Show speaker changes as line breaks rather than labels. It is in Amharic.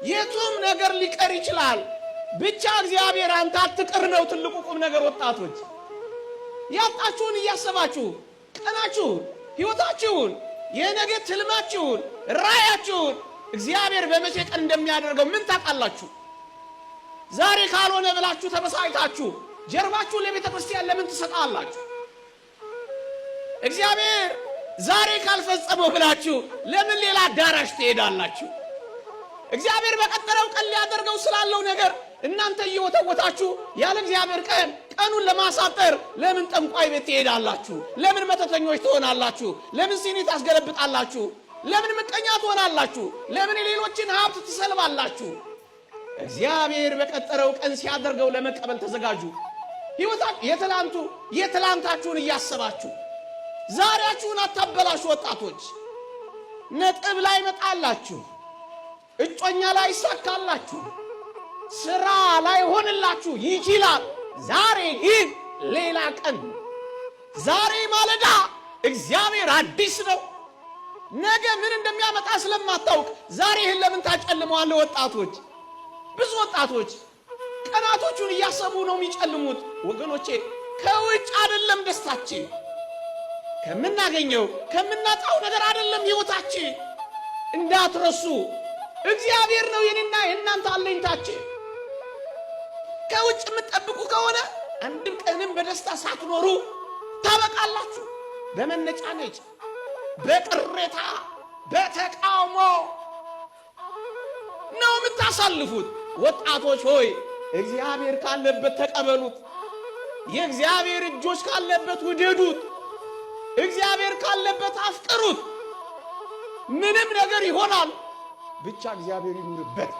የቱም ነገር ሊቀር ይችላል። ብቻ እግዚአብሔር አንተ አትቅር ነው ትልቁ ቁም ነገር። ወጣቶች ያጣችሁን እያሰባችሁ ቀናችሁን፣ ሕይወታችሁን፣ የነገ ትልማችሁን፣ ራያችሁን እግዚአብሔር በመቼ ቀን እንደሚያደርገው ምን ታውቃላችሁ? ዛሬ ካልሆነ ብላችሁ ተበሳጭታችሁ ጀርባችሁ ለቤተ ክርስቲያን ለምን ትሰጣላችሁ? እግዚአብሔር ዛሬ ካልፈጸመው ብላችሁ ለምን ሌላ አዳራሽ ትሄዳላችሁ? እግዚአብሔር በቀጠረው ቀን ሊያደርገው ስላለው ነገር እናንተ እየወተወታችሁ ያለ እግዚአብሔር ቀኑን ለማሳጠር ለምን ጠንቋይ ቤት ትሄዳላችሁ? ለምን መተተኞች ትሆናላችሁ? ለምን ሲኒ ታስገለብጣላችሁ? ለምን ምቀኛ ትሆናላችሁ? ለምን የሌሎችን ሀብት ትሰልባላችሁ? እግዚአብሔር በቀጠረው ቀን ሲያደርገው ለመቀበል ተዘጋጁ። የትላንታችሁን እያሰባችሁ ዛሬያችሁን አታበላሹ። ወጣቶች ነጥብ ላይ መጣላችሁ፣ እጮኛ ላይ ይሳካላችሁ፣ ስራ ላይ ሆንላችሁ ይችላል። ዛሬ ግን ሌላ ቀን፣ ዛሬ ማለዳ እግዚአብሔር አዲስ ነው። ነገ ምን እንደሚያመጣ ስለማታውቅ ዛሬህን ለምን ታጨልመዋለህ? ወጣቶች ብዙ ወጣቶች ቀናቶቹን እያሰቡ ነው የሚጨልሙት። ወገኖቼ ከውጭ አይደለም ደስታችን፣ ከምናገኘው ከምናጣው ነገር አይደለም ሕይወታችን። እንዳትረሱ እግዚአብሔር ነው የኔና የእናንተ አለኝታችን። ከውጭ የምትጠብቁ ከሆነ አንድም ቀንም በደስታ ሳትኖሩ ታበቃላችሁ። በመነጫነጭ፣ በቅሬታ፣ በተቃውሞ ነው የምታሳልፉት። ወጣቶች ሆይ እግዚአብሔር ካለበት ተቀበሉት። የእግዚአብሔር እጆች ካለበት ውደዱት። እግዚአብሔር ካለበት አፍቅሩት። ምንም ነገር ይሆናል፣ ብቻ እግዚአብሔር ይኑርበት።